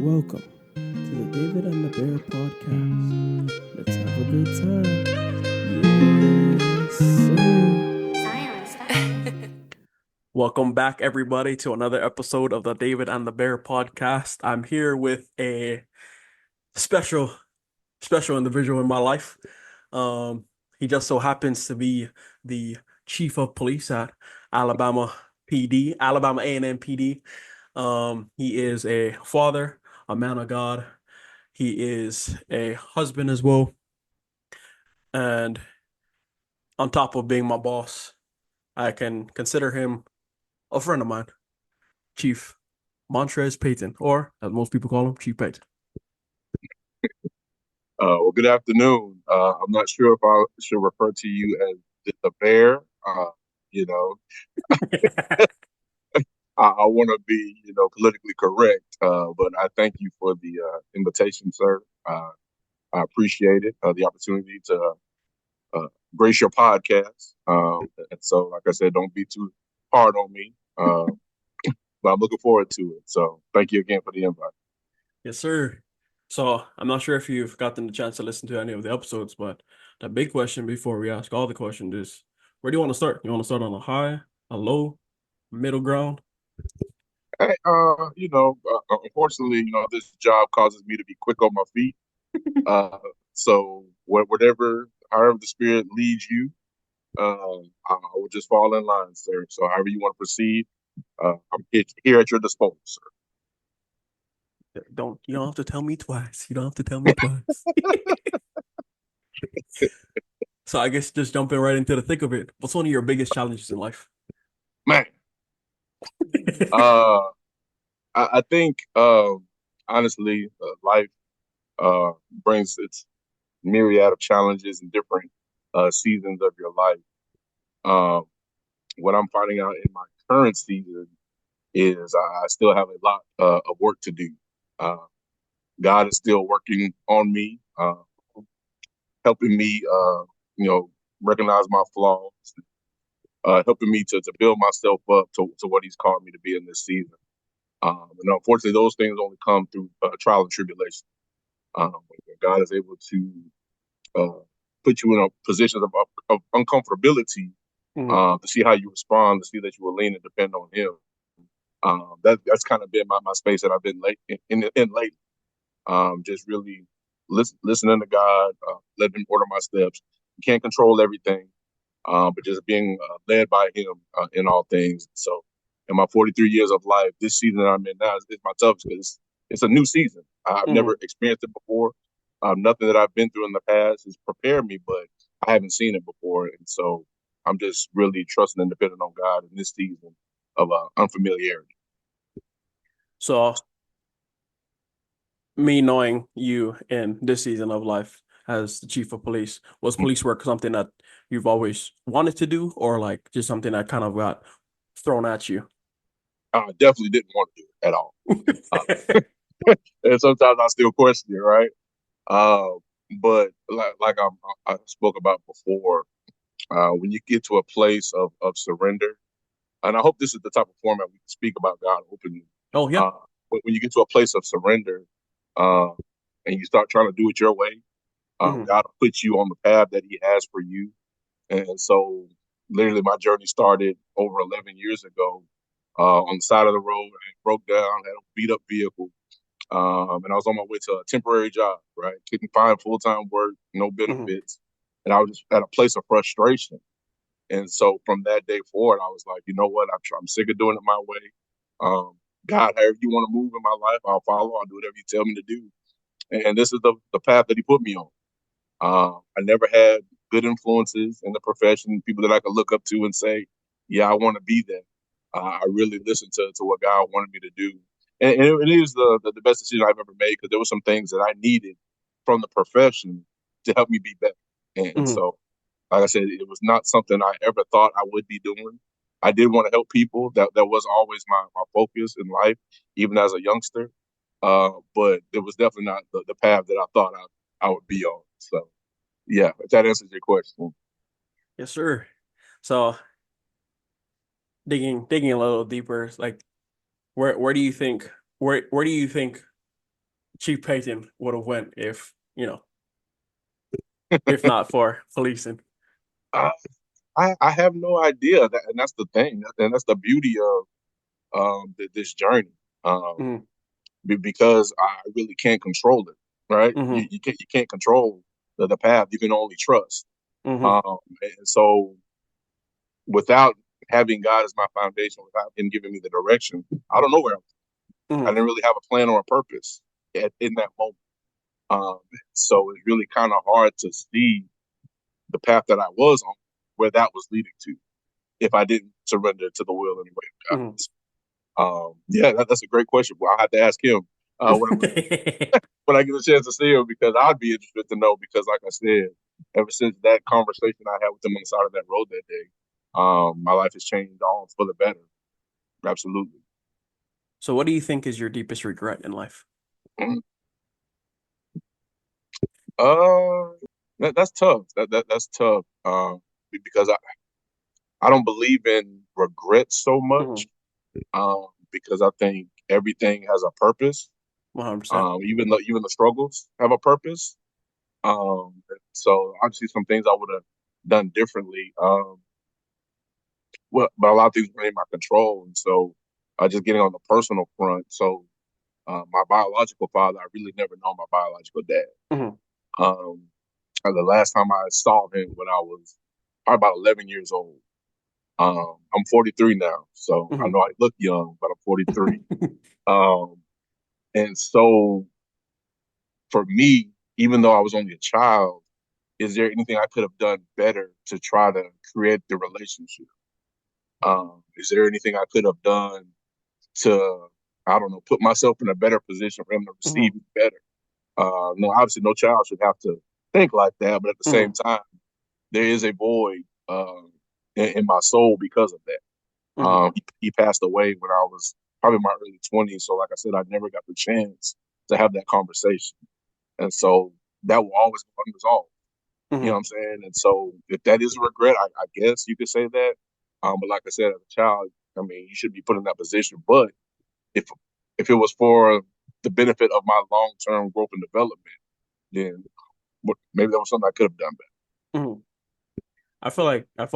Welcome to the David and the Bear podcast. Let's have a good time. Yes, sir. Welcome back, everybody, to another episode of the David and the Bear podcast. I'm here with a special, special individual in my life. He just so happens to be the chief of police at Alabama PD, Alabama A&M PD. He is a father, a man of God. He is a husband as well. And on top of being my boss, I can consider him a friend of mine, Chief Montrez Payton, or as most people call him, Chief Payton. Well, good afternoon. I'm not sure if I should refer to you as the bear. You know, I want to be, politically correct. But I thank you for the invitation, sir. I appreciate it, the opportunity to grace your podcast. And so, like I said, don't be too hard on me. But I'm looking forward to it. So, thank you again for the invite. Yes, sir. So I'm not sure if you've gotten the chance to listen to any of the episodes, but the big question before we ask all the questions is, where do you want to start? You want to start on a high, a low, middle ground? Hey, unfortunately, this job causes me to be quick on my feet. Uh, so whatever, however the spirit leads you, I will just fall in line, sir. So however you want to proceed, I'm here at your disposal, sir. You don't have to tell me twice. You don't have to tell me twice. So I guess just jumping right into the thick of it. What's one of your biggest challenges in life? Man, uh, I think honestly, life brings its myriad of challenges and different seasons of your life. Um, what I'm finding out in my current season is I still have a lot of work to do. Uh, God is still working on me, helping me, recognize my flaws, helping me to build myself up to what He's called me to be in this season. And unfortunately, those things only come through trial and tribulation. God is able to uh, put you in a position of uncomfortability Mhm. to see how you respond, to see that you will lean and depend on Him. That's kind of been my space that I've been in lately. Just really listening to God, letting Him order my steps. You can't control everything, but just being led by Him in all things. So, in my 43 years of life, this season that I'm in now is my toughest because it's a new season. I've never Mhm. experienced it before. Nothing that I've been through in the past has prepared me, but I haven't seen it before, and so I'm just really trusting and depending on God in this season of unfamiliarity. So me knowing you in this season of life as the chief of police, was police work something that you've always wanted to do, or like just something that kind of got thrown at you? I definitely didn't want to do it at all. And sometimes I still question it, right? Uh, but I spoke about before, when you get to a place of surrender, and I hope this is the type of format we can speak about God openly. Oh yeah. Uh, but when you get to a place of surrender, uh, and you start trying to do it your way, Hmm. God will put you on the path that He has for you. And so, literally, my journey started over 11 years ago on the side of the road. I broke down, had a beat up vehicle, and I was on my way to a temporary job, right? Couldn't find full time work, no Hmm. benefits. And I was just at a place of frustration. And so from that day forward, I was like, you know what? I'm sick of doing it my way. Um, God, however you want to move in my life, I'll follow. I'll do whatever you tell me to do. And this is the path that He put me on. I never had good influences in the profession, people that I could look up to and say, yeah, I want to be that. I really listened to what God wanted me to do. And it is the best decision I've ever made because there were some things that I needed from the profession to help me be better. And Hmm. so, like I said, it was not something I ever thought I would be doing. I did want to help people. That was always my focus in life, even as a youngster. But it was definitely not the path that I thought I would be on. So, yeah, if that answers your question. Yes, sir. So digging a little deeper, like where do you think where do you think Chief Payton would have went if not for policing. Uh, I have no idea, and that's the thing, and that's the beauty of this journey, um, Mm-hmm. because I really can't control it, right? Mm-hmm. You can't control the path. You can only trust. Mm-hmm. And so without having God as my foundation, without Him giving me the direction, I don't know where I Mm-hmm. didn't really have a plan or a purpose in that moment. Um, so it's really kind of hard to see the path that I was on, where that was leading to, if I didn't surrender to the will and way of Mm-hmm. God. Yeah, that's a great question. Well, I have to ask him when when I get a chance to see him, because I'd be interested to know. Because, like I said, ever since that conversation I had with him on the side of that road that day, my life has changed all for the better. Absolutely. So what do you think is your deepest regret in life? Mm. Uh, that's tough. That's tough. Because I don't believe in regret so Mm-hmm. much. Because I think everything has a purpose. 100%. Even the struggles have a purpose. So obviously some things I would have done differently. Well, but a lot of things were in my control, and so just getting on the personal front. So my biological father, I really never know my biological dad. Mm-hmm. Um, the last time I saw him when I was probably about 11 years old. I'm 43 now, so I know I look young, but I'm 43. Mm-hmm. Um, and so for me, even though I was only a child, is there anything I could have done better to try to create the relationship? Is there anything I could have done to, I don't know, put myself in a better position for him to receive me better? No, obviously, no child should have to think like that, but at the same Mm-hmm. time, there is a void in my soul because of that. Mm-hmm. He passed away when I was probably in my early 20s. So, like I said, I never got the chance to have that conversation. And so that will always go unresolved. You know Mm-hmm. what I'm saying? And so if that is a regret, I guess you could say that. But like I said, as a child, I mean, you should be put in that position. But if if it was for the benefit of my long term growth and development, then maybe that was something I could have done Mm-hmm. I feel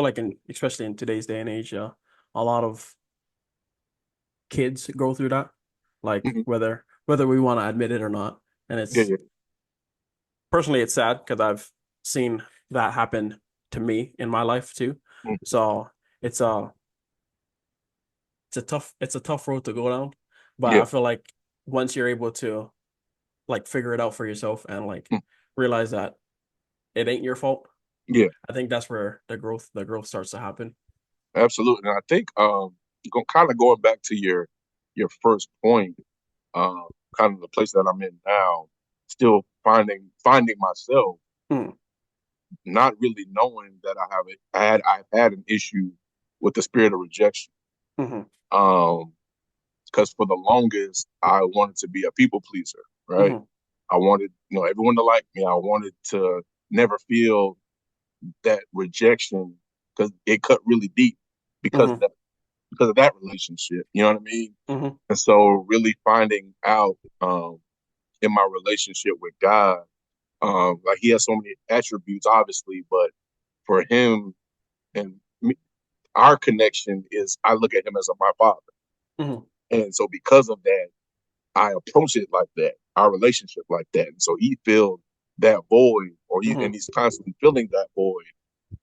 like especially in today's day and age, a lot of kids go through that, like better. whether we want to admit it or not. And Yeah, it's yeah, personally it's sad because I've seen that happen to me in my life too. mm, So it's a it's a tough road to go down. But yeah, I feel like once you're able to like figure it out for yourself and like mm, realize that it ain't your fault, yeah, I think that's where the growth starts to happen. absolutely. And I think kind of going back to your first point, um, kind of the place that I'm in now, still finding myself, Mm, not really knowing that I've had an issue with the spirit of rejection. hmm Um, because for the longest I wanted to be a people pleaser, right? hmm I wanted, everyone to like me. I wanted to never feel that rejection because it cut really deep because of hmm that because of that relationship. You know what I mean? hmm And so really finding out in my relationship with God, like He has so many attributes, obviously, but for Him and me, our connection is I look at Him as my Father, hmm and so because of that, I approach it like that, our relationship like that, and so He filled that void, and hmm He's constantly filling that void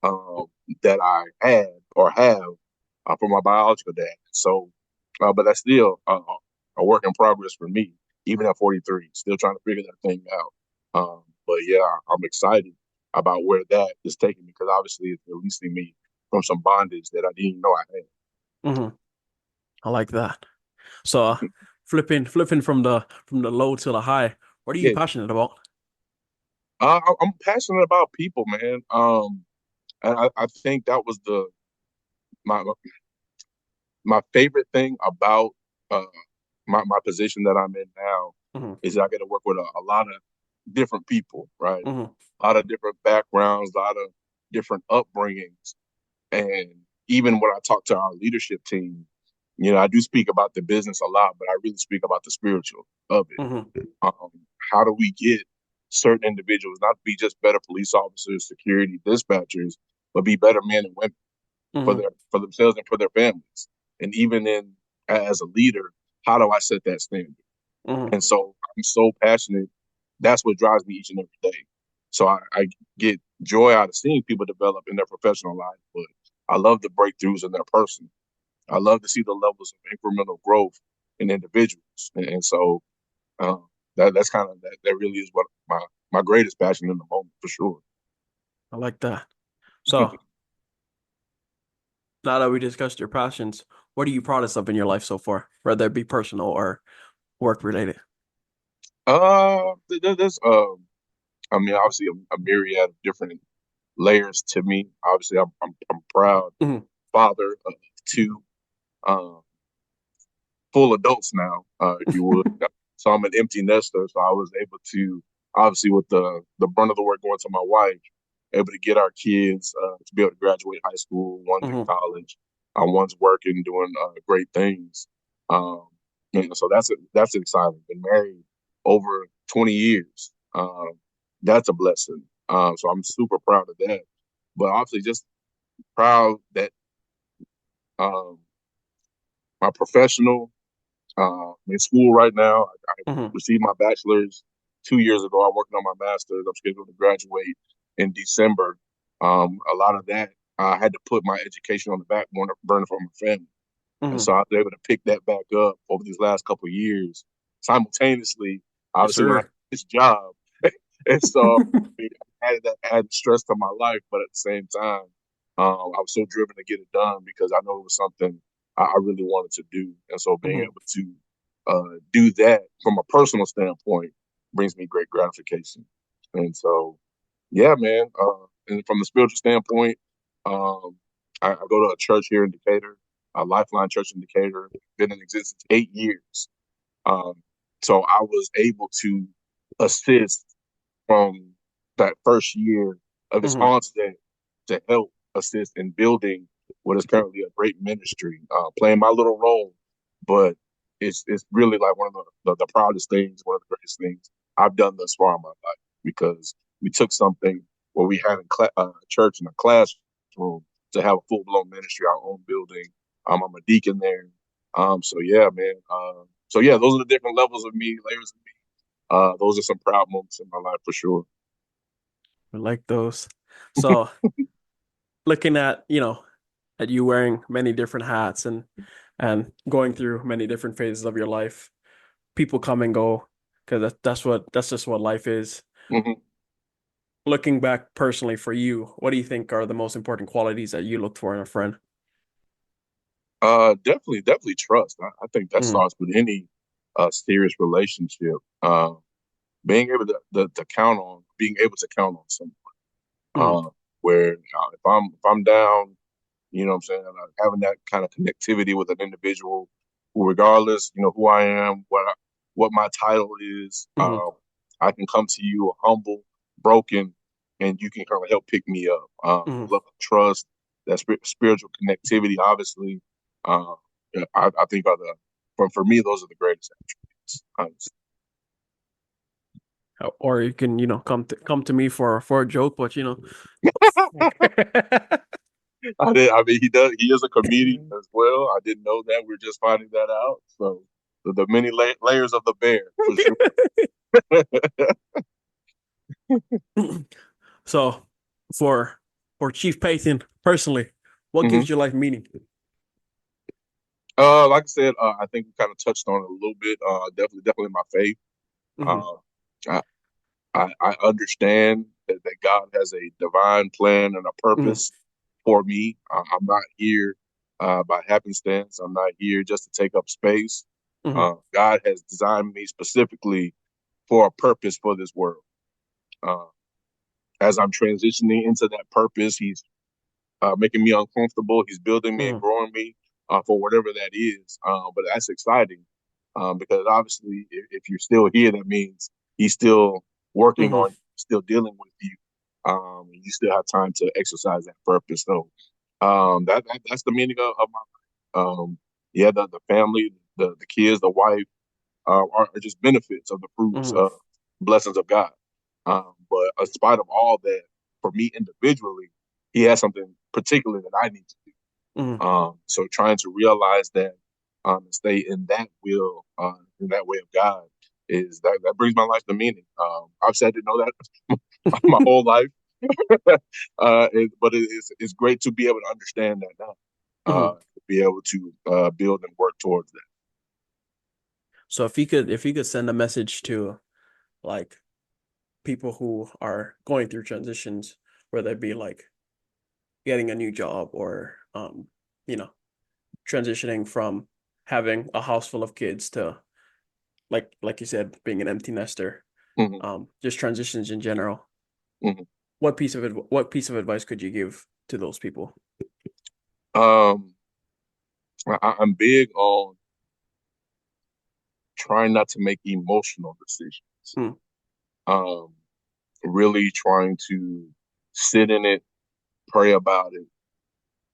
um, that I had or have from my biological dad. So, but that's still a work in progress for me, even at 43, still trying to figure that thing out. But yeah, I'm excited about where that is taking me because obviously it's releasing me from some bondage that I didn't even know I had. hmm I like that. So flipping from the low to the high, what are you Yeah, passionate about? I'm passionate about people, man. And I think that was my my favorite thing about uh, my position that I'm in now hmm is that I get to work with a lot of different people, right? hmm A lot of different backgrounds, a lot of different upbringings. And even when I talk to our leadership team, I do speak about the business a lot, but I really speak about the spiritual of it. hmm how do we get certain individuals not to be just better police officers, security, dispatchers, but be better men and women Hmm. for themselves and for their families. And even as a leader, how do I set that standard? Hmm. And so I'm so passionate. That's what drives me each and every day. So I get joy out of seeing people develop in their professional life, but I love the breakthroughs in their personal. I love to see the levels of incremental growth in individuals, and so uh, that's kind of that really is what my greatest passion in the moment for sure. I like that. So now that we discussed your passions, what are you proudest of in your life so far, whether it be personal or work related? There's I mean, obviously a myriad of different layers to me. Obviously, I'm proud Hmm. father of two uh, full adults now, if you would. So I'm an empty nester, so I was able to obviously with the brunt of the work going to my wife, able to get our kids to be able to graduate high school. One's in Hmm. college, one's working, doing great things. Um, so that's exciting. Been married over 20 years. That's a blessing. So I'm super proud of that. But obviously, just proud that um, my professional I'm in school right now. I Hmm. received my bachelor's 2 years ago. I'm working on my master's. I'm scheduled to graduate in December. A lot of that, I had to put my education on the back burner for my family. And Hmm. so I was able to pick that back up over these last couple of years. Simultaneously, Yes, obviously, when I sir. had this job, and so I had that added stress to my life, but at the same time, I was so driven to get it done because I know it was something I really wanted to do, and so being Hmm. able to do that from a personal standpoint brings me great gratification. And so, yeah, man. And from the spiritual standpoint, um, I go to a church here in Decatur, a Lifeline Church in Decatur, been in existence 8 years. Um, so I was able to assist from that first year of its Hmm. onset to help assist in building what is currently a great ministry, playing my little role. But it's really like one of the proudest things, one of the greatest things I've done thus far in my life because we took something where we had a church and a classroom to have a full blown ministry, our own building. I'm a deacon there. So yeah, man. So yeah, those are the different levels of me, layers of me. Those are some proud moments in my life for sure. I like those. So looking at, at you wearing many different hats and going through many different phases of your life, people come and go because that's just what life is. Hmm. Looking back personally for you, what do you think are the most important qualities that you look for in a friend? Definitely trust. I think that Mm, starts with any serious relationship. Being able to count on, being able to count on someone. mm, Where if I'm down, you know what I'm saying, having that kind of connectivity with an individual who, regardless, who I am, what my title is, mm, I can come to you humble, broken, and you can kind of help pick me up. mm. Love, trust, that spiritual connectivity, obviously. Uh, yeah, I think for me, those are the greatest attributes. Honestly. Or you can, come to me for a joke, but I mean, he is a comedian as well. I didn't know that. We're just finding that out. So the many layers of the bear for sure. So for for Chief Payton personally, what Hmm. gives your life meaning? Like I said, I think we kind of touched on it a little bit. Definitely my faith. Hmm. Uh, I, I understand that God has a divine plan and a Hmm. purpose for me. I'm not here by happenstance. I'm not here just to take up space. Hmm. God has designed me specifically for a purpose for this world. Uh, as I'm transitioning into that purpose, He's making me uncomfortable. He's building me and Hmm. growing me for whatever that is. But that's exciting because obviously, if you're still here, that means He's still working Hmm. on, still dealing with you. And you still have time to exercise that purpose. So that's the meaning of my life. Yeah, the family, the kids, the wife are just benefits of the fruits Hmm. blessings of God. But in spite of all that, for me individually, He has something particular that I need to Mm-hmm. do. So trying to realize that and stay in that way of God is that brings my life to meaning. I've said to know that my whole life, but it's great to be able to understand that now, Mm-hmm. to be able to build and work towards that. So if you could send a message to like people who are going through transitions, whether it be like getting a new job or you know, transitioning from having a house full of kids to like you said, being an empty nester, Hmm. just transitions in general. Hmm. What piece of advice could you give to those people? Um, I'm big on trying not to make emotional decisions. Mm, Um, really trying to sit in it, pray about it,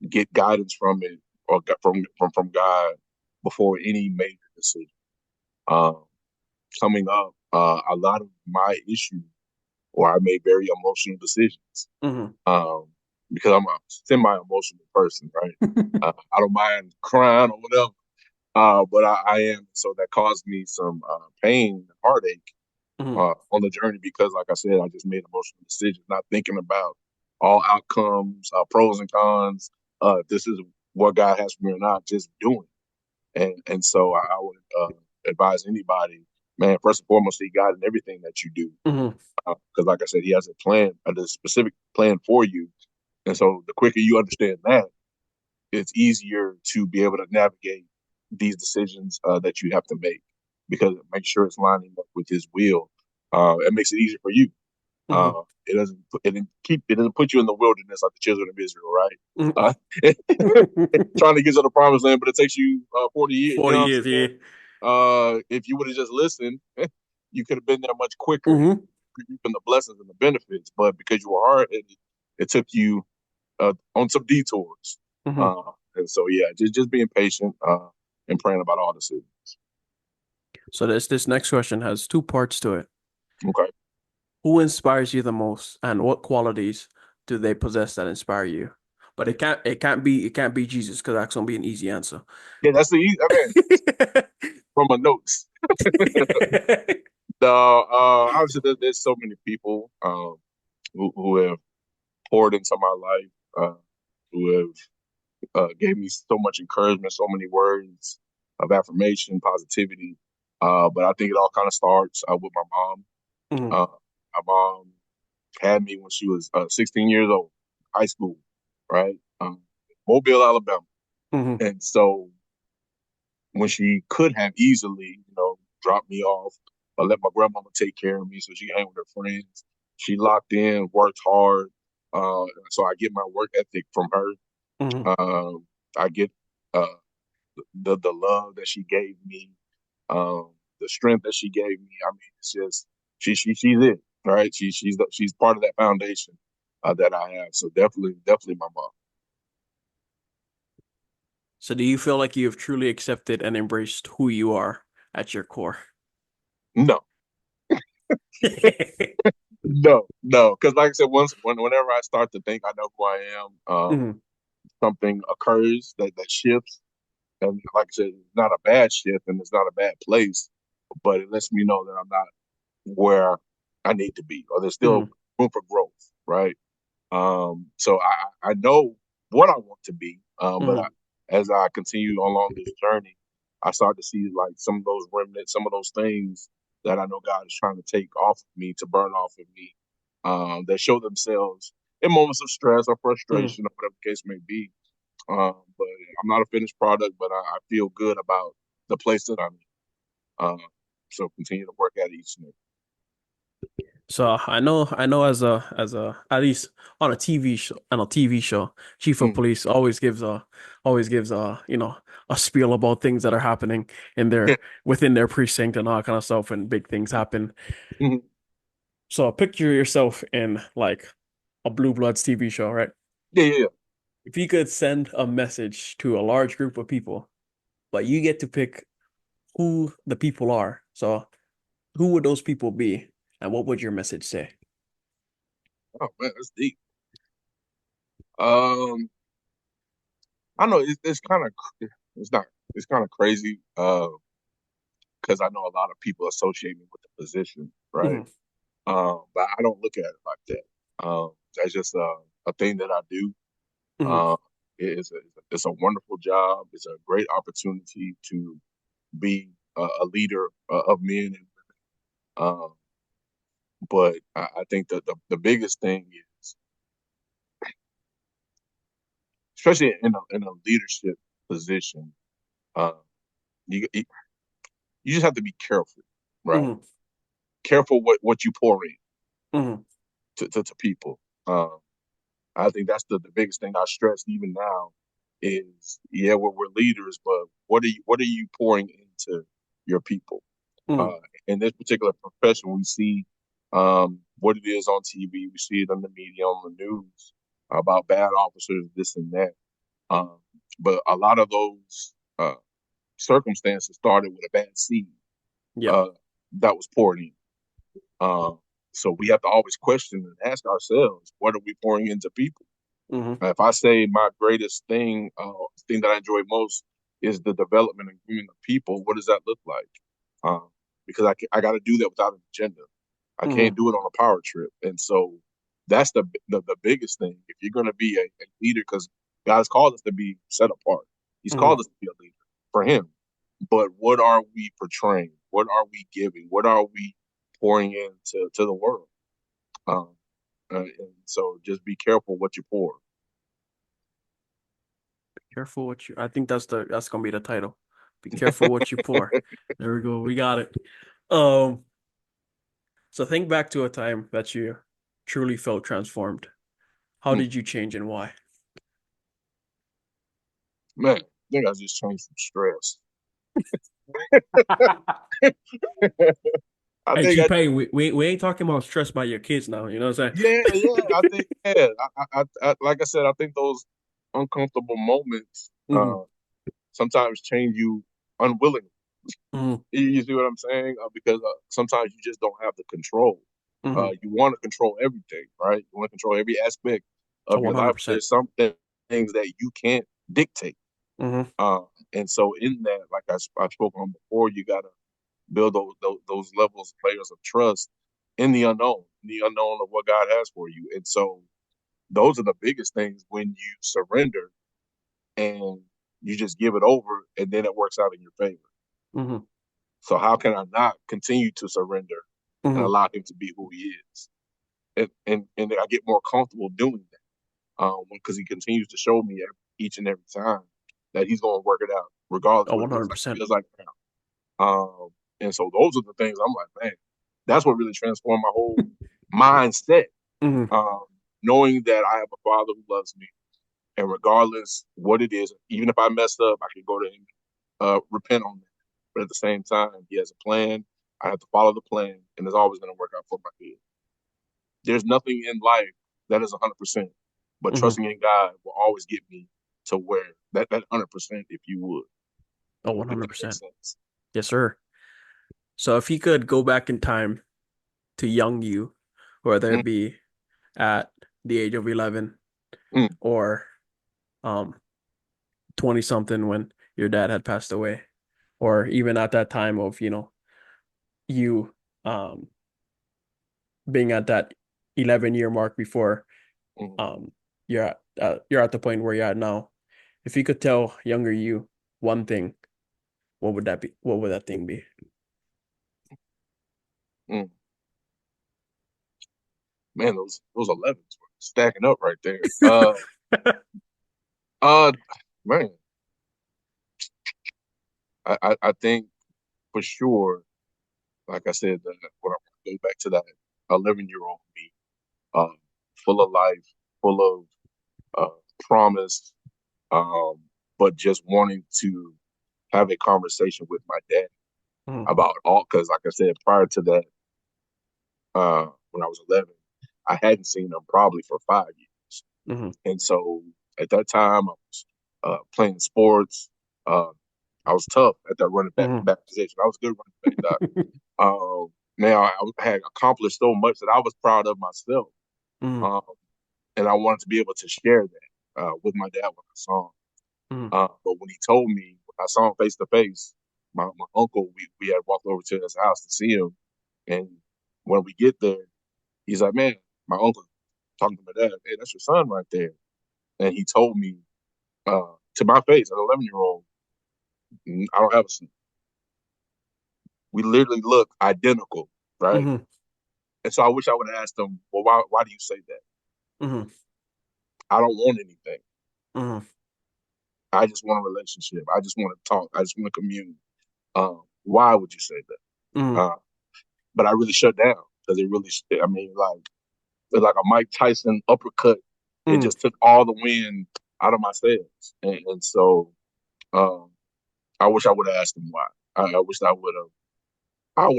get guidance from it, or from God before any major decision. Um, Coming up, a lot of my issues, or I made very emotional decisions, mm-hmm. um, because I'm a semi-emotional person, right? I don't mind crying or whatever, but I am. So that caused me some pain and heartache Mm-hmm. on the journey because, like I said, I just made emotional decisions, not thinking about all outcomes, pros and cons. This is what God has for me or not, just doing. And so I would advise anybody, man, first and foremost, see God in everything that you do, Mm-hmm. because, like I said, He has a plan, a specific plan for you. And so the quicker you understand that, it's easier to be able to navigate these decisions that you have to make because it makes sure it's lining up with His will. It makes it easier for you. Mm-hmm. It doesn't put you in the wilderness like the children of Israel, right? Mm-hmm. Trying to get to the promised land, but it takes you 40 years. You 40 know what I'm years, saying? yeah. If you would have just listened, you could have been there much quicker, Mm-hmm. reaping the blessings and the benefits. But because you were hard, it took you on some detours. Mm-hmm. Uh, and so, yeah, just being patient and praying about all the decisions. So this next question has two parts to it. Okay. Who inspires you the most, and what qualities do they possess that inspire you? But it can't be Jesus because that's gonna be an easy answer. Yeah, that's the easy. I mean, from my notes. Obviously, there's so many people who have poured into my life, who have gave me so much encouragement, so many words of affirmation, positivity. But I think it all kind of starts with my mom. Mhm, Uh, my mom had me when she was 16 years old, high school, right? Mobile, Alabama. mhm, And so when she could have easily, dropped me off or let my grandmama take care of me so she could hang with her friends, she locked in, worked hard. So I get my work ethic from her. mhm. Um, I get uh, the love that she gave me, the strength that she gave me. I mean, it's just she's it, right? She's part of that foundation that I have. So definitely my mom. So do you feel like you have truly accepted and embraced who you are at your core? No, no, because like I said, whenever I start to think I know who I am, Mhm, something occurs that shifts, and like I said, it's not a bad shift and it's not a bad place, but it lets me know that I'm not where I need to be, or there's still mhm, room for growth, right? So I know what I want to be, but mhm, as I continue along this journey, I start to see like some of those remnants, some of those things that I know God is trying to take off of me, to burn off of me, that show themselves in moments of stress or mhm. frustration or whatever the case may be. But I'm not a finished product, but I feel good about the place that I'm in. So continue to work at each and every. So I know as a at least on a TV show, chief of Mm, police always gives a spiel about things that are happening in their within their precinct and all that kind of stuff when big things happen. mhm. So picture yourself in like a Blue Bloods TV show, right? Yeah, yeah, yeah. If you could send a message to a large group of people, but you get to pick who the people are. So who would those people be? And what would your message say? Oh man, that's deep. Um, I know it's kind of it's not it's kind of crazy. Because I know a lot of people associate me with the position, right? Hmm. But I don't look at it like that. That's just a thing that I do. Hmm. Uh, it's a wonderful job. It's a great opportunity to be a leader of men. Um, but I think that the biggest thing is, especially in a leadership position, uh, you just have to be careful, right? Hmm. Careful what you pour in Hmm. to people. Um, I think that's the biggest thing I stress even now is yeah, we're leaders, but what are you pouring into your people? Hmm. Uh, in this particular profession, we see what it is on TV, we see it on the media, on the news about bad officers, this and that. Um, but a lot of those circumstances started with a bad seed Yeah. uh, that was poured in. Um, so we have to always question and ask ourselves, what are we pouring into people? Hmm. If I say my greatest thing that I enjoy most is the development and grooming of people, what does that look like? Um, because I got to do that without an agenda. I can't Hmm. do it on a power trip, and so that's the biggest thing. If you're going to be a leader, because God's called us to be set apart, He's Hmm. called us to be a leader for Him. But what are we portraying? What are we giving? What are we pouring into the world? Um, and so just be careful what you pour. Careful what you. I think that's gonna be the title. Be careful what you pour. There we go. We got it. Um. So think back to a time that you truly felt transformed. How Hmm. did you change and why? Man, I think I just changed some stress. I Hey, think I T-Pain, we ain't talking about stress by your kids now. You know what I'm yeah, yeah. I think yeah. Like I said, I think those uncomfortable moments saying? sometimes change you unwillingly. Hmm. You see what I'm saying? Because sometimes you just don't have the control. Hmm. You want to control everything, right? You want to control every aspect Oh, of your life. 100%. There's some things that you can't dictate. Hmm. Uh, and so in that, like I spoke on before, you gotta build those levels, layers of trust in the unknown of what God has for you. And so those are the biggest things when you surrender and you just give it over, and then it works out in your favor. Hmm. So how can I not continue to surrender and Hmm. allow Him to be who He is? And I get more comfortable doing that because He continues to show me each and every time that He's going to work it out, regardless Oh, what it looks like, 100%. feels like now. And so those are the things I'm like, man, that's what really transformed my whole mindset. Hmm. Um, Knowing that I have a Father who loves me, and regardless what it is, even if I messed up, I can go to Him, repent on that. But at the same time, He has a plan. I have to follow the plan, and it's always going to work out for my good. There's nothing in life that is 100%, but Hmm. trusting in God will always get me to where that 100%, if you would, Oh, if that makes 100%. sense. Yes, sir. So if you could go back in time to young you, whether Mm, it be at the age of 11 mm, or 20 something when your dad had passed away, or even at that time of, you um being at that 11-year mark before mm, um you're at the point where you're at now. If you could tell younger you one thing, what would that be? What would that thing be? mm. Man, those 11s were stacking up right there. Uh, man, I think for sure, like I said, when I go back to that 11-year-old me, um, full of life, full of promise, um, but just wanting to have a conversation with my dad Mhm. about all, because like I said, prior to that, when I was 11, I hadn't seen him probably for 5 years. Mhm. And so at that time, I was playing sports. Uh, I was tough at that running back Mhm. position. I was a good running back, doc. now I had accomplished so much that I was proud of myself. Mm-hmm. Um, and I wanted to be able to share that with my dad when I saw him. Mm-hmm. But when he told me, when I saw him face to face, my uncle, we had walked over to his house to see him. And when we get there, he's like, man, my uncle talking to my dad, hey, that's your son right there. And he told me to my face, an 11-year-old, I don't have a son. We literally look identical, right? Mm-hmm. And so I wish I would have asked him, well, why do you say that? Mm-hmm. I don't want anything. Mm-hmm. I just want a relationship. I just want to talk. I just want to commune. Why would you say that? Mm-hmm. But I really shut down because it really, I mean, it's like a Mike Tyson uppercut. It Mm-hmm. just took all the wind out of my sails. And so um, I wish I would have asked him why. I wish I would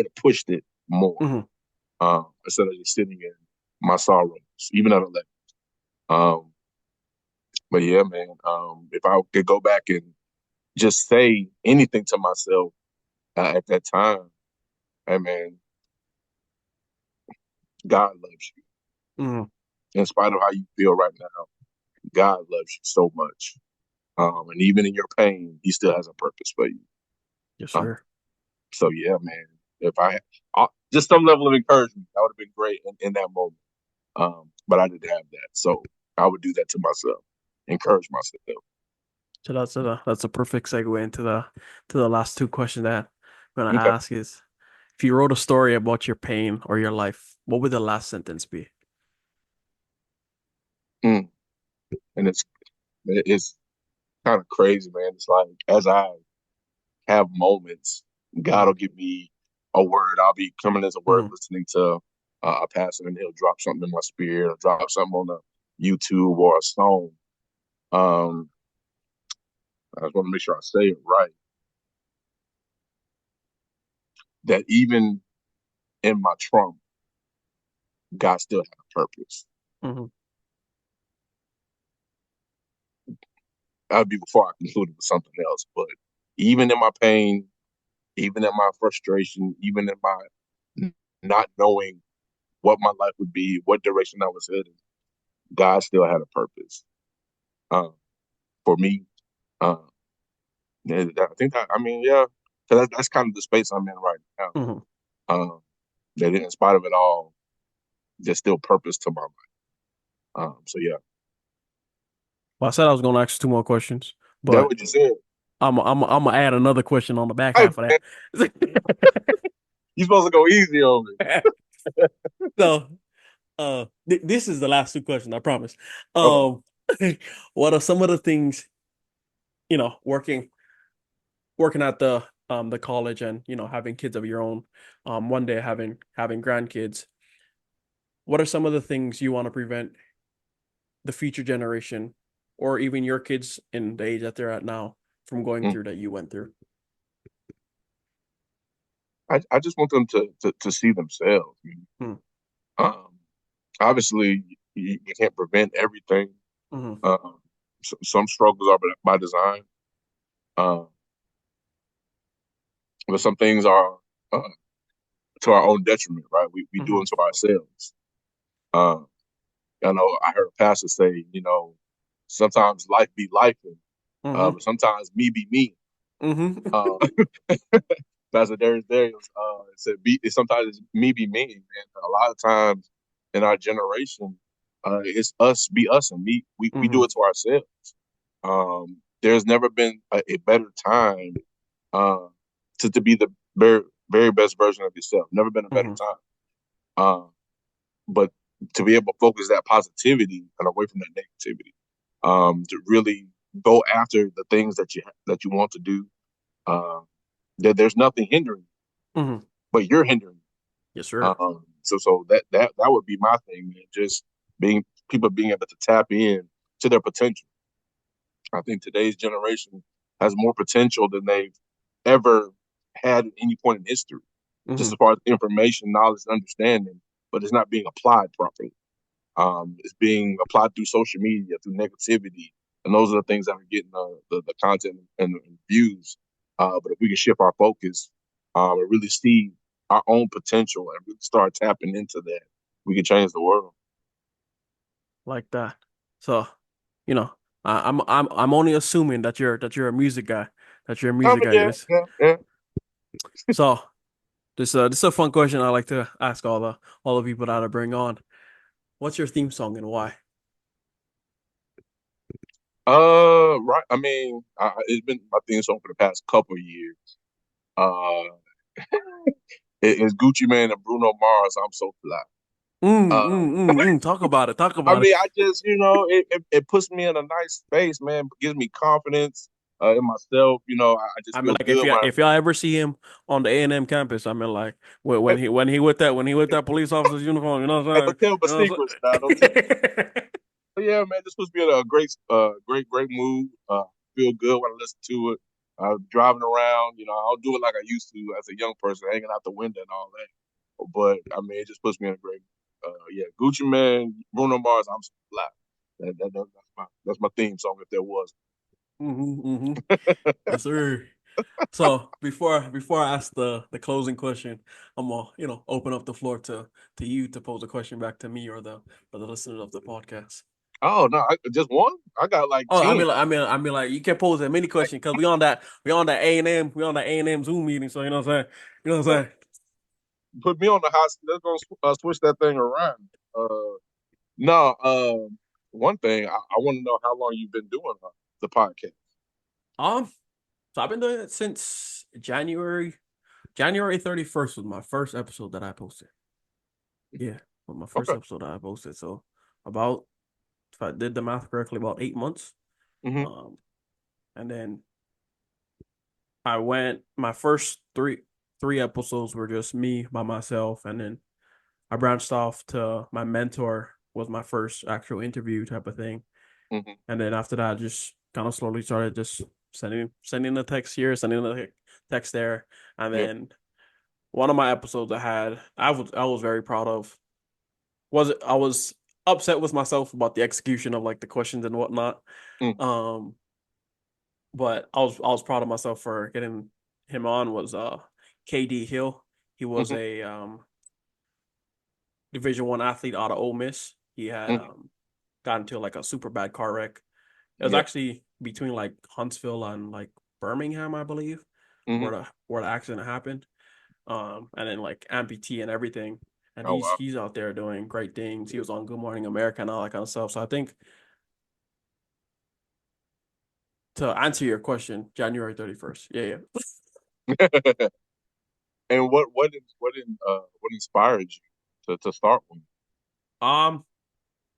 have pushed it more Mm-hmm. instead of just sitting in my sorrows, even at 11. Um, but yeah, man, if I could go back and just say anything to myself at that time, hey man, God loves you. Mm-hmm. In spite of how you feel right now, God loves you so much. And even in your pain, He still has a purpose for you. Yes, Um, sir. so yeah, man, if just some level of encouragement, that would have been great in that moment. But I didn't have that, so I would do that to myself, encourage myself. So that's a perfect segue into the last two questions that I'm gonna Okay. ask is if you wrote a story about your pain or your life, what would the last sentence be? Mm. And it's kind of crazy, man. It's like as I have moments, God Mm-hmm. will give me a word. I'll be coming as a word Mm-hmm. listening to a pastor, and he'll drop something in my spirit, or drop something on the YouTube or a song. Um, I just want to make sure I say it right. That even in my trauma, God still had a purpose. Mm-hmm. That would be before I concluded with something else. But even in my pain, even in my frustration, even in my not knowing what my life would be, what direction I was heading, God still had a purpose for me. Uh, yeah, I think that, I mean, yeah, 'cause that's kind of the space I'm in right now. Mm-hmm. Um, that in spite of it all, there's still purpose to my life. So yeah, Well, I said I was gonna ask you two more questions, that but what you said. I'm gonna add another question on the back Hey, half of man, that. you supposed to go easy on me. So, this is the last two questions, I promise. Okay. Um, what are some of the things, working at the college and, having kids of your own, one day having grandkids, what are some of the things you want to prevent the future generation or even your kids in the age that they're at now from going Mm. through that you went through? I just want them to see themselves. Hmm. Um, obviously, you can't prevent everything. Hmm. Um, some struggles are by design, uh, but some things are uh, to our own detriment, right? We do Hmm. them to ourselves. Um, I know I heard a pastor say, sometimes life be life, Hmm. but sometimes me be me. Hmm. Uh, Pastor Darius said, sometimes it's me be me, man. A lot of times in our generation, it's us be us, and we do Hmm. it to ourselves. There's never been a better time uh, to be the very, very best version of yourself. Never been a better Hmm. time. Uh, but to be able to focus that positivity and away from that negativity, to really go after the things that you want to do. Uh, there's nothing hindering, Hmm. but you're hindering. Yes, sir. So that would be my thing, man. Just people being able to tap in to their potential. I think today's generation has more potential than they've ever had at any point in history, just Hmm. as far as information, knowledge, and understanding, but it's not being applied properly. It's being applied through social media, through negativity, and those are the things that are getting the content and views. But if we can shift our focus and really see our own potential and really start tapping into that, we can change the world. Like that. So, you know, I'm only assuming that you're a music guy. That you're a I music mean, guy. yeah, yeah, yeah. So this is a fun question I like to ask all the people that I bring on. What's your theme song and why? Right. I mean, it's been my theme song for the past couple of years. Uh, it's Gucci Mane and Bruno Mars. I'm so fly. Uh, Talk about it. Talk I about it. mean, I just, it puts me in a nice space, man. Gives me confidence in myself. I just I mean, feel like good when if y'all ever see him on the A&M campus, I mean, like I, when he with that police officer's uniform, you know what hey, I'm don't tell my saying? secrets now. Don't tell. But yeah, man, this puts me in a great mood. Feel good when I listen to it. Driving around, I don't do it like I used to as a young person, hanging out the window and all that. But I mean, it just puts me in a great. Yeah, Gucci Man, Bruno Mars, I'm so fly. That's my theme song if there was. Mm-hmm. Yes, sir. So before I ask the closing question, I'm gonna open up the floor to you to pose a question back to me or the listeners of the podcast. Oh no, just one. I got like Oh, 10. I mean, like you can pose a many question because we on that A&M Zoom meeting, so you know what I'm saying. You know what I'm saying. Put me on the hot. Let's go switch that thing around. No, one thing I want to know how long you've been doing the podcast. Um, so I've been doing it since January. January 31st was my first episode that I posted. Yeah, was my first Okay. episode that I posted. So about, if I did the math correctly, about 8 months. Hmm. Um, and then I went. My first three episodes were just me by myself, and then I branched off to my mentor was my first actual interview type of thing, Hmm. and then after that, I just kind of slowly started just sending the text here, sending the text there, and Yeah. then one of my episodes I was very proud of was I was upset with myself about the execution of like the questions and whatnot. Mm. Um, but I was proud of myself for getting him on was KD Hill. He was Hmm. a Division 1 athlete out of Ole Miss. He had Hmm. got into like a super bad car wreck. It was Yeah. actually between like Huntsville and like Birmingham, I believe, Hmm. where the accident happened. And then like amputee and everything. And Oh wow. he's out there doing great things. He was on Good Morning America and all that kind of stuff. So I think to answer your question, January 31st. Yeah, yeah. And what inspired you to start one?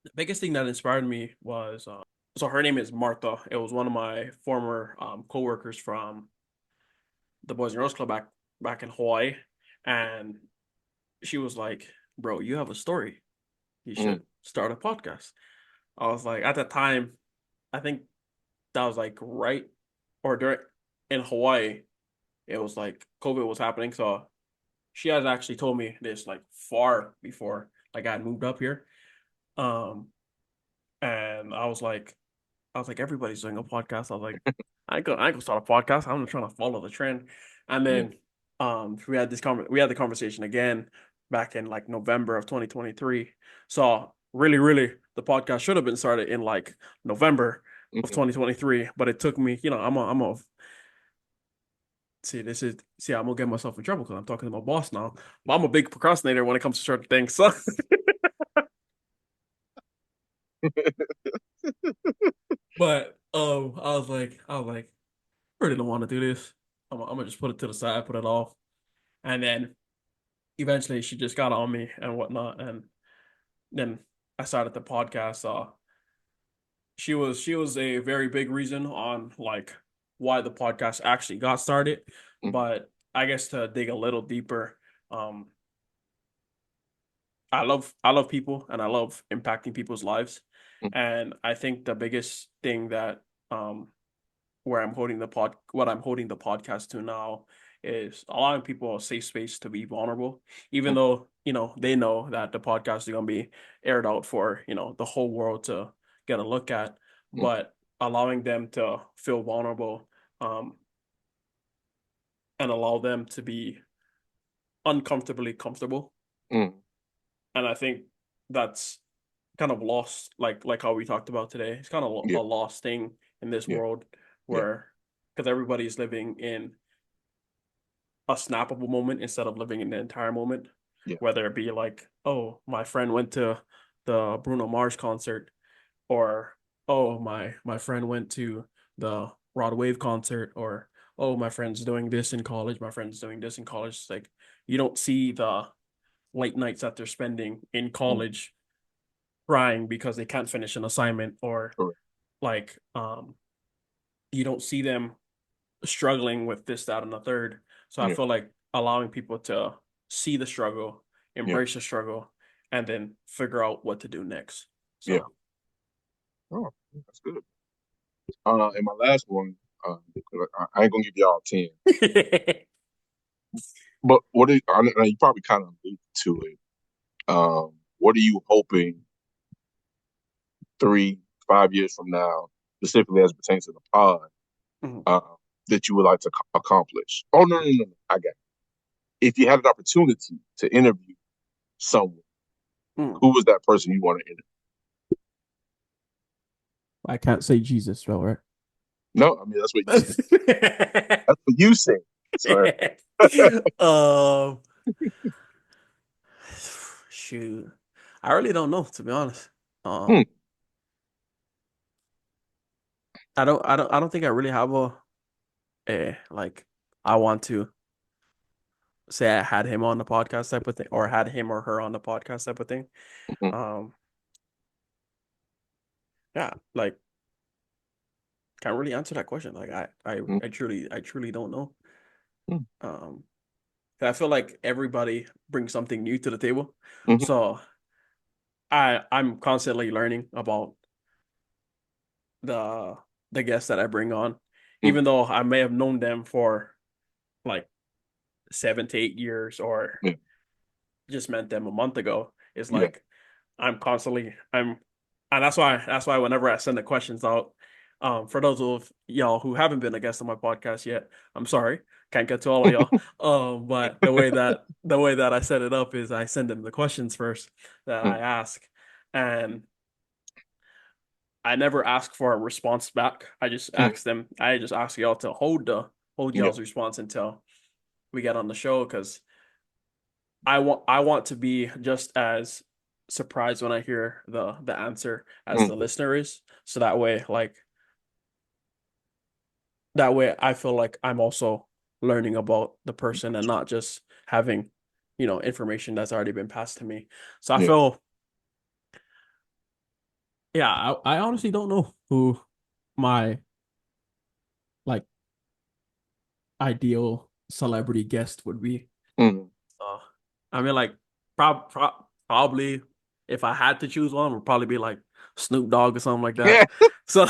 The biggest thing that inspired me was so her name is Martha. It was one of my former coworkers from the Boys and Girls Club back in Hawaii, and she was like, "Bro, you have a story. You Mm. should start a podcast." I was like, at that time, I think that was like right or during in Hawaii, it was like COVID was happening. So she has actually told me this like far before like I had moved up here. Um, and I was like, everybody's doing a podcast. I was like, I ain't gonna start a podcast. I'm just trying to follow the trend. And Yeah. then we had the conversation again back in like November of 2023. So really the podcast should have been started in like November of Hmm. 2023, but it took me, I'm a see, I'm gonna get myself in trouble because I'm talking to my boss now. But I'm a big procrastinator when it comes to certain things. So but I was like, I really don't want to do this. I'm gonna just put it to the side, put it off. And then eventually she just got on me and whatnot. And then I started the podcast. She was a very big reason on like why the podcast actually got started. Hmm. But I guess to dig a little deeper, um, I love people and I love impacting people's lives. And I think the biggest thing that um where I'm holding what I'm holding the podcast to now is allowing people a safe space to be vulnerable, even though, they know that the podcast is gonna be aired out for, the whole world to get a look at, but allowing them to feel vulnerable, um, and allow them to be uncomfortably comfortable. Mm. And I think that's kind of lost, like how we talked about today. It's kind of Yeah, a lost thing in this yeah, world yeah, where, because everybody's living in a snappable moment instead of living in the entire moment, yeah. whether it be like, oh, my friend went to the Bruno Mars concert, or oh, my friend went to the Rod Wave concert, or oh, my friend's doing this in college, my friend's doing this in college. It's like you don't see the late nights that they're spending in Mm. college crying because they can't finish an assignment, or Correct. like you don't see them struggling with this, that, and the third. So I Yeah, feel like allowing people to see the struggle, yeah, embrace the struggle, and then figure out what to do next. yeah. So Oh, that's good. And my last one, I ain't gonna give y'all 10, but you probably kind of alluded to it. What are you hoping 3, 5 years from now, specifically as it pertains to the pod, Mhm. uh, that you would like to accomplish? Oh, no, no, no, no. I got it. If you had an opportunity to interview someone, Mm. who was that person you want to interview? I can't say Jesus, though, right? No, I mean, that's what you said. So, um, shoot, I really don't know, to be honest. hmm, I don't think I really have a like I want to say I had him on the podcast type of thing, or had him or her on the podcast type of thing. hmm, Um, yeah, like can't really answer that question. Like hmm, I truly don't know. hmm, Um, I feel like everybody brings something new to the table, hmm, so I'm constantly learning about the the guests that I bring on, hmm, even though I may have known them for like 7 to 8 years, or yeah, just met them a month ago. It's yeah. like I'm and that's why whenever I send the questions out, for those of y'all who haven't been a guest on my podcast yet, I'm sorry, can't get to all of y'all. But the way that I set it up is I send them the questions first that Hmm, I ask, and I never ask for a response back. hmm, I just ask y'all to hold yeah, y'all's response until we get on the show, because I want to be just as surprised when I hear the answer as hmm, the listener is. So that way I feel like I'm also learning about the person and not just having, information that's already been passed to me. So I yeah. feel, yeah, I honestly don't know who my like ideal celebrity guest would be. Hmm. Uh, I mean, like, probably if I had to choose one, would probably be like Snoop Dogg or something like that. Yeah. So,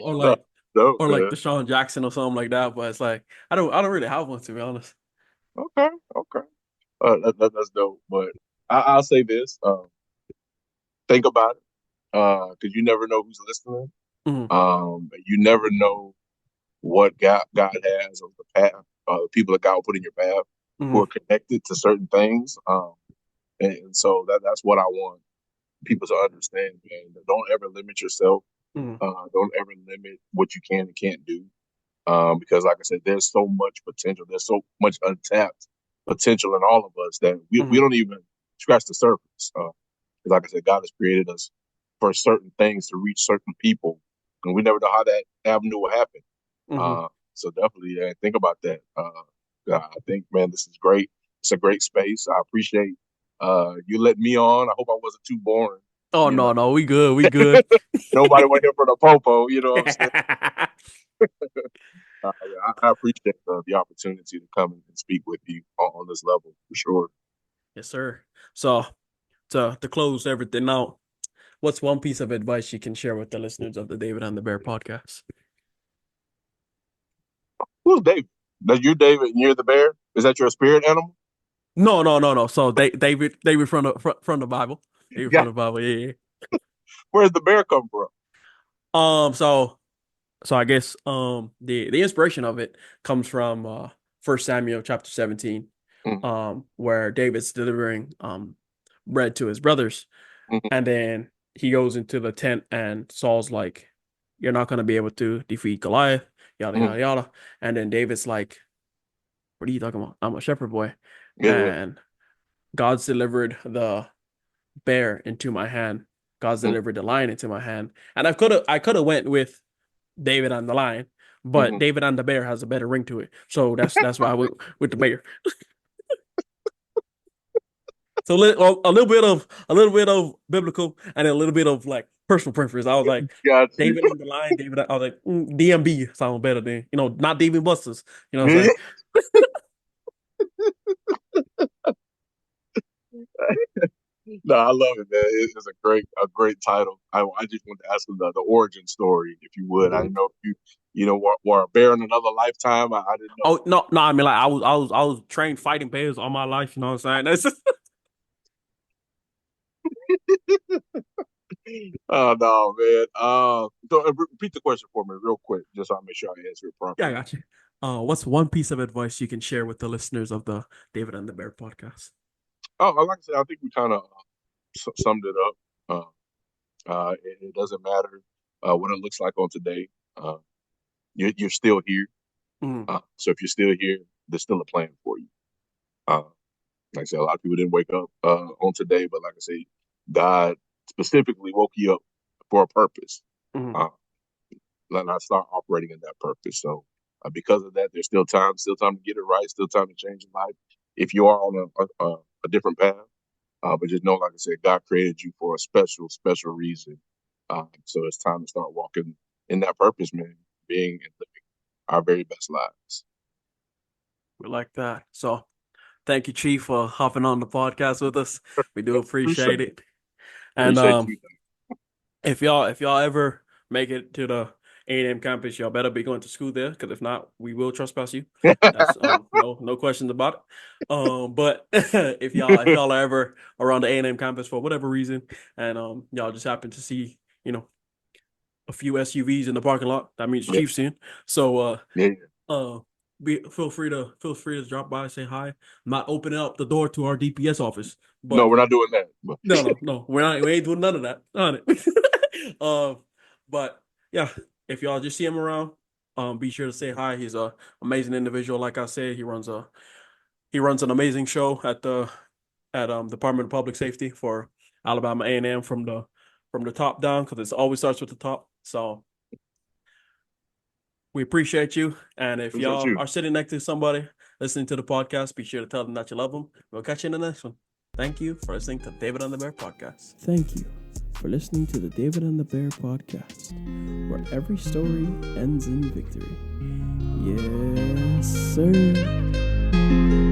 or No, like, no, or like man. Deshaun Jackson or something like that. But it's like I don't really have one, to be honest. Okay, okay. That's dope. But I'll say this: think about it, because you never know who's listening. Mhm, You never know what God has on the path, people that God will put in your path who mhm, are connected to certain things. And so that's what I want people to understand, man. Don't ever limit yourself. mhm, Don't ever limit what you can and can't do. Because, like I said, there's so much potential. There's so much untapped potential in all of us that we mhm, don't even scratch the surface. Because, like I said, God has created us for certain things to reach certain people, and we never know how that avenue will happen. mhm. So definitely, think about that. I think, man, this is great. It's a great space. I appreciate you letting me on. I hope I wasn't too boring. Oh You know, no, no, we good, we good. nobody went here for the popo. You know what I'm saying? I appreciate the opportunity to come and speak with you on this level for sure. Yes, sir. So to close everything out, what's one piece of advice you can share with the listeners of the David and the Bear podcast? Who's David? That's you, David, and you're the bear. Is that your spirit animal? No, no, no, no. So David from the Bible. David Yeah. from the Bible. Yeah, yeah. Where's the bear come from? So So I guess the inspiration of it comes from 1 Samuel chapter 17, Mhm, where David's delivering bread to his brothers, mhm, and then he goes into the tent and Saul's like, "You're not gonna be able to defeat Goliath," yada mhm. yada yada. And then David's like, "What are you talking about? I'm a shepherd boy." Yeah, yeah. And God's delivered the bear into my hand. God's Mhm, delivered the lion into my hand. And I could have went with David and the lion, but mhm. David and the bear has a better ring to it. So that's why I went with the bear. So a little bit of biblical and a little bit of like personal preference. I was like Got you. David and the lion. David. I was like DMB sounds better than not Dave and Buster's. You know what I'm Yeah. saying? No, I love it, man. It's a great title. I just want to ask the origin story, if you would. I didn't know if were a bear in another lifetime. I didn't know. Oh no, no. I mean, like I was trained fighting bears all my life. You know what I'm saying? That's just, Oh no, man. So repeat the question for me real quick, just so I make sure I answer it yeah, I properly. got you. What's one piece of advice you can share with the listeners of the David and the Bear podcast? Oh, like I said, I think we kind of summed it up. It doesn't matter what it looks like on today. You're still here. Mm, So if you're still here, there's still a plan for you. Uh, like I said, a lot of people didn't wake up on today, but like I say, God specifically woke you up for a purpose. mm. Uh, and I start operating in that purpose. So because of that, there's still time to get it right, still time to change your life. If you are on a different path, but just know, like I said, God created you for a special reason. So it's time to start walking in that purpose, man, being and living our very best lives. We like that. So thank you, Chief, for hopping on the podcast with us. We do Appreciate appreciate it. And appreciate you. if y'all ever make it to the A&M campus, y'all better be going to school there, because if not, we will trespass you. That's no questions about it. But if y'all are ever around the A&M campus for whatever reason, and y'all just happen to see a few SUVs in the parking lot, that means Yeah, Chief's in. So yeah. uh feel free to drop by, say hi. I'm not opening up the door to our DPS office, No, but we're not doing that. But no, we ain't doing none of that on it. But yeah, if y'all just see him around, be sure to say hi. He's a amazing individual. Like I said, he runs an amazing show at the at Department of Public Safety for Alabama A&M from the top down, because it always starts with the top. So we appreciate you. And if appreciate y'all you. are sitting next to somebody listening to the podcast, be sure to tell them that you love them. We'll catch you in the next one. Thank you for listening to David on the Bear podcast. Thank you for listening to the David and the Bear podcast, where every story ends in victory. Yes, sir.